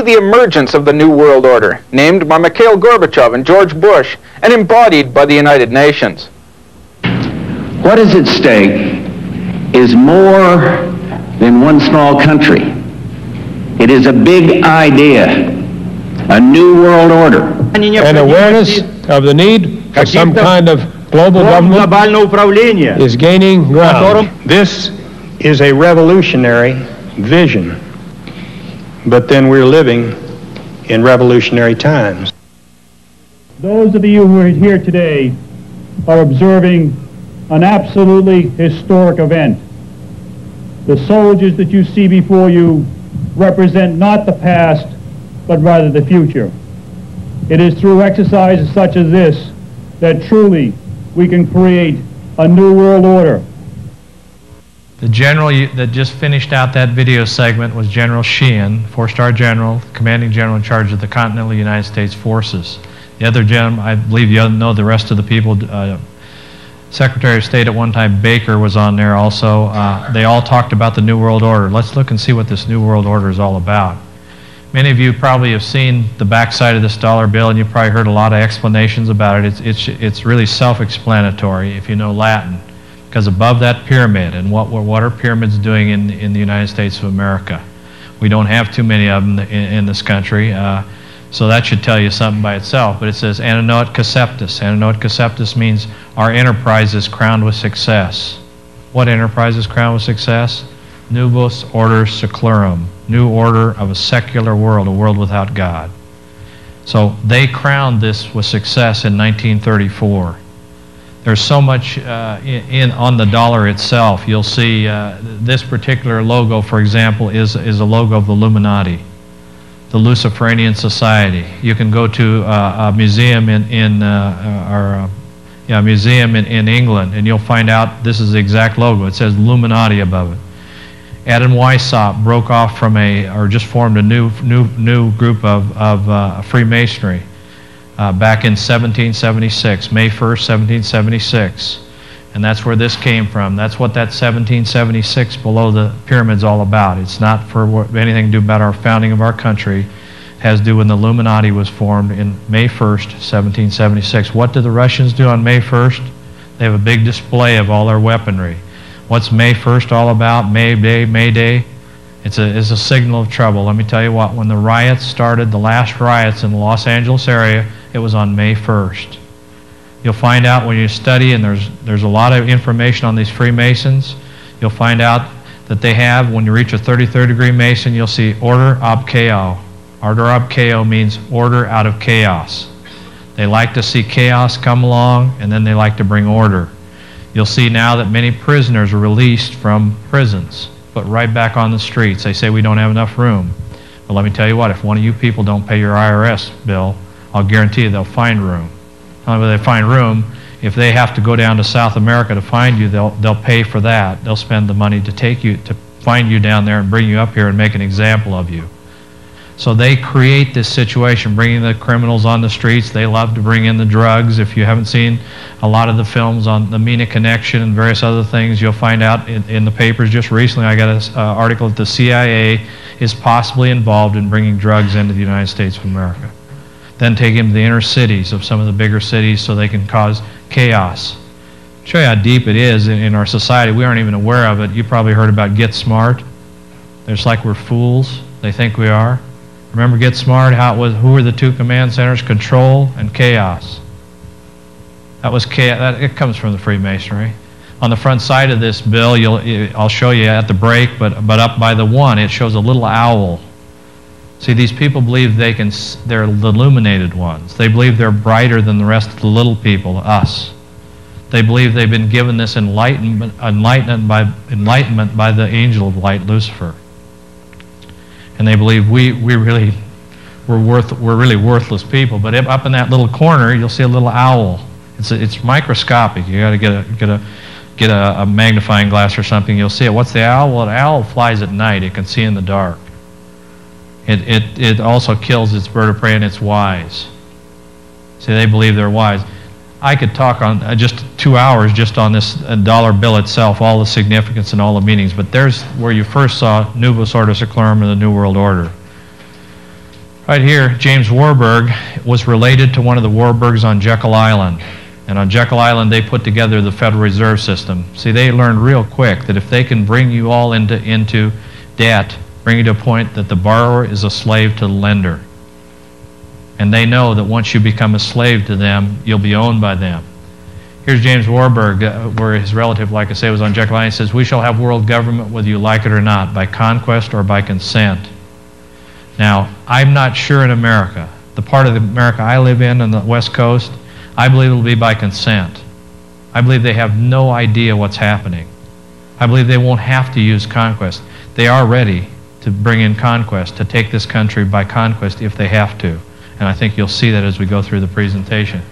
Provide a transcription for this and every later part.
the emergence of the New World Order, named by Mikhail Gorbachev and George Bush, and embodied by the United Nations. What is at stake is more than one small country. It is a big idea, a new world order. An awareness of the need for some kind of global government is gaining ground. This is a revolutionary vision, but then we're living in revolutionary times. Those of you who are here today are observing an absolutely historic event. The soldiers that you see before you represent not the past, but rather the future. It is through exercises such as this that truly we can create a new world order. The general that just finished out that video segment was General Sheehan, four-star general, commanding general in charge of the continental United States forces. The other gentleman, I believe you know the rest of the people, Secretary of State at one time, Baker, was on there also. They all talked about the New World Order. Let's look and see what this New World Order is all about. Many of you probably have seen the backside of this dollar bill, and you've probably heard a lot of explanations about it. It's really self-explanatory if you know Latin, because above that pyramid, and what are pyramids doing in the United States of America? We don't have too many of them in this country, so that should tell you something by itself. But it says Antichrists Conceptus. Antichrists Conceptus means our enterprise is crowned with success. What enterprise is crowned with success? Novus Order Seclorum, new order of a secular world, a world without God. So they crowned this with success in 1934. There's so much on the dollar itself. You'll see this particular logo, for example, is a logo of the Illuminati, the Luciferian Society. You can go to a museum in England, and you'll find out this is the exact logo. It says Illuminati above it. Adam Weishaupt broke off from or just formed a new group of Freemasonry back in 1776, May 1st, 1776. And that's where this came from. That's what that 1776 below the pyramid's all about. It's not for anything to do about our founding of our country. It has to do when the Illuminati was formed in May 1st, 1776. What do the Russians do on May 1st? They have a big display of all their weaponry. What's May 1st all about? May Day? It's a signal of trouble. Let me tell you what, when the riots started, the last riots in the Los Angeles area, it was on May 1st. You'll find out when you study, and there's a lot of information on these Freemasons, you'll find out that they have, when you reach a 33rd degree Mason, you'll see order ob chaos. Order ob chaos means order out of chaos. They like to see chaos come along, and then they like to bring order. You'll see now that many prisoners are released from prisons, put right back on the streets. They say we don't have enough room. But let me tell you what, if one of you people don't pay your IRS bill, I'll guarantee you they'll find room. Not only will they find room, if they have to go down to South America to find you, they'll pay for that. They'll spend the money to find you down there and bring you up here and make an example of you. So they create this situation, bringing the criminals on the streets. They love to bring in the drugs. If you haven't seen a lot of the films on the MENA Connection and various other things, you'll find out in the papers just recently, I got an article that the CIA is possibly involved in bringing drugs into the United States of America. Then take them to the inner cities of some of the bigger cities so they can cause chaos. I'll show you how deep it is in our society. We aren't even aware of it. You probably heard about Get Smart. It's like we're fools. They think we are. Remember Get Smart, how it was, who were the two command centers? Control and chaos. That was chaos. It comes from the Freemasonry. On the front side of this bill, I'll show you at the break, but up by the one, it shows a little owl. See, these people believe they're the illuminated ones. They believe they're brighter than the rest of the little people, us. They believe they've been given this enlightenment by the angel of light, Lucifer. And they believe we're really worthless people. But up in that little corner, you'll see a little owl. It's microscopic. You got to get a magnifying glass or something. You'll see it. What's the owl? Well, an owl flies at night. It can see in the dark. It also kills its bird of prey, and it's wise. See, they believe they're wise. I could talk on just 2 hours just on this dollar bill itself, all the significance and all the meanings, but there's where you first saw Novus Ordo Seclorum and the New World Order. Right here, James Warburg was related to one of the Warburgs on Jekyll Island. And on Jekyll Island, they put together the Federal Reserve System. See, they learned real quick that if they can bring you all into debt, bring you to a point that the borrower is a slave to the lender. And they know that once you become a slave to them, you'll be owned by them. Here's James Warburg, where his relative, like I say, was on Jekyll Island. He says, "We shall have world government whether you like it or not, by conquest or by consent." Now, I'm not sure in America. The part of America I live in on the West Coast, I believe it will be by consent. I believe they have no idea what's happening. I believe they won't have to use conquest. They are ready to bring in conquest, to take this country by conquest if they have to. And I think you'll see that as we go through the presentation.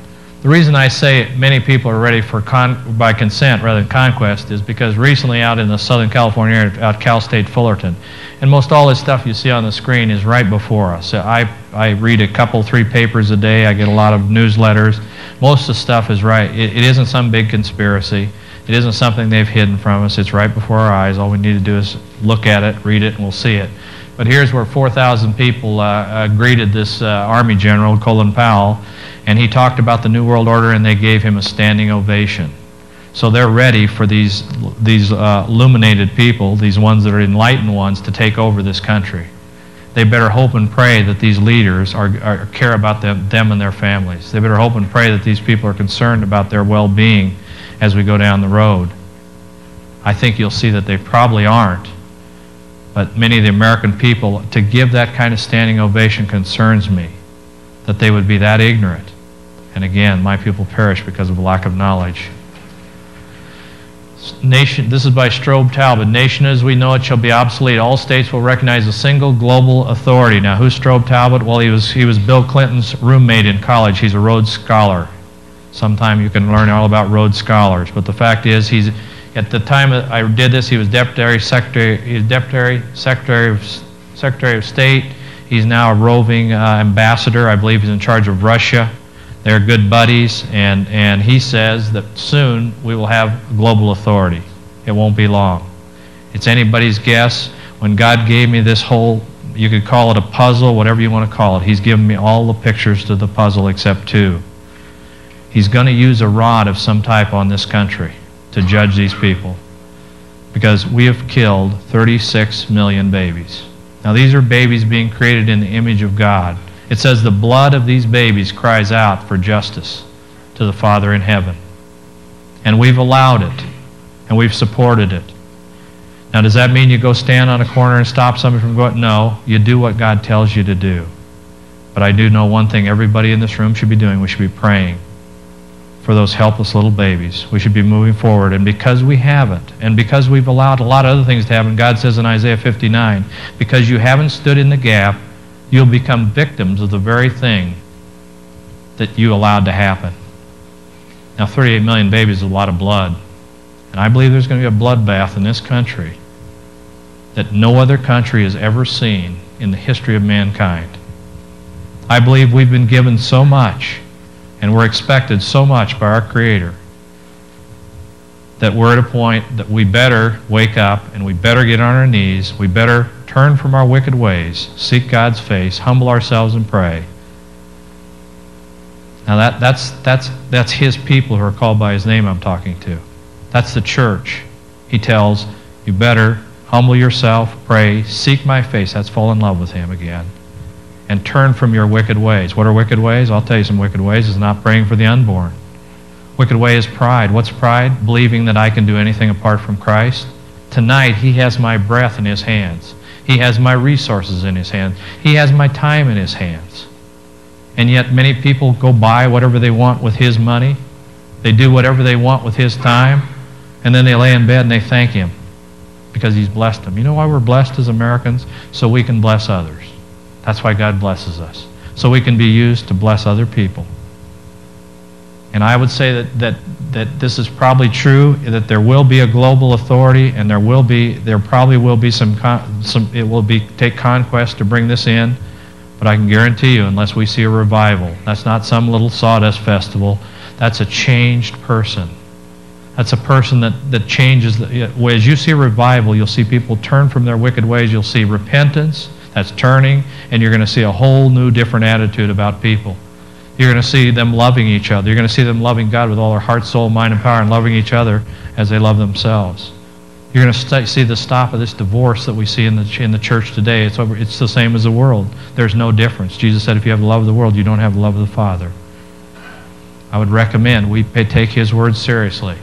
The reason I say many people are ready for by consent rather than conquest is because recently out in the Southern California area, out Cal State Fullerton, and most all this stuff you see on the screen is right before us. I read a couple, 3 papers a day. I get a lot of newsletters. Most of the stuff is right. It isn't some big conspiracy. It isn't something they've hidden from us. It's right before our eyes. All we need to do is look at it, read it, and we'll see it. But here's where 4,000 people greeted this Army general, Colin Powell, and he talked about the New World Order, and they gave him a standing ovation. So they're ready for these illuminated people, these ones that are enlightened ones, to take over this country. They better hope and pray that these leaders care about them and their families. They better hope and pray that these people are concerned about their well-being as we go down the road. I think you'll see that they probably aren't. But many of the American people, to give that kind of standing ovation concerns me, that they would be that ignorant. And again, my people perish because of a lack of knowledge. Nation, this is by Strobe Talbot. Nation as we know it shall be obsolete. All states will recognize a single global authority. Now, who's Strobe Talbot? Well, he was Bill Clinton's roommate in college. He's a Rhodes Scholar. Sometime you can learn all about Rhodes Scholars. But the fact is, at the time that I did this, he was Deputy Secretary of State. He's now a roving ambassador. I believe he's in charge of Russia. They're good buddies, and he says that soon we will have global authority. It won't be long. It's anybody's guess. When God gave me this whole, you could call it a puzzle, whatever you want to call it, He's given me all the pictures to the puzzle except 2. He's going to use a rod of some type on this country to judge these people, because we have killed 36 million babies. Now, these are babies being created in the image of God. It says the blood of these babies cries out for justice to the Father in heaven. And we've allowed it, and we've supported it. Now, does that mean you go stand on a corner and stop somebody from going? No, you do what God tells you to do. But I do know one thing everybody in this room should be doing. We should be praying for those helpless little babies. We should be moving forward. And because we haven't, and because we've allowed a lot of other things to happen, God says in Isaiah 59, because you haven't stood in the gap, you'll become victims of the very thing that you allowed to happen. Now, 38 million babies is a lot of blood. And I believe there's going to be a bloodbath in this country that no other country has ever seen in the history of mankind. I believe we've been given so much, and we're expected so much by our Creator, that we're at a point that we better wake up and we better get on our knees. We better turn from our wicked ways, seek God's face, humble ourselves and pray. Now that's His people who are called by His name I'm talking to. That's the church. He tells, you better humble yourself, pray, seek my face. That's fall in love with Him again. And turn from your wicked ways. What are wicked ways? I'll tell you some wicked ways. Is not praying for the unborn. Wicked way is pride. What's pride? Believing that I can do anything apart from Christ. Tonight, He has my breath in His hands. He has my resources in His hands. He has my time in His hands. And yet many people go buy whatever they want with His money. They do whatever they want with His time. And then they lay in bed and they thank Him because He's blessed them. You know why we're blessed as Americans? So we can bless others. That's why God blesses us. So we can be used to bless other people. And I would say that this is probably true, that there will be a global authority, and there probably will be take conquest to bring this in. But I can guarantee you, unless we see a revival, that's not some little sawdust festival. That's a changed person. That's a person that changes. As you see a revival, you'll see people turn from their wicked ways. You'll see repentance. That's turning, and you're going to see a whole new different attitude about people. You're going to see them loving each other. You're going to see them loving God with all their heart, soul, mind, and power, and loving each other as they love themselves. You're going to see the stop of this divorce that we see in the church today. It's the same as the world. There's no difference. Jesus said if you have the love of the world, you don't have the love of the Father. I would recommend we take His word seriously.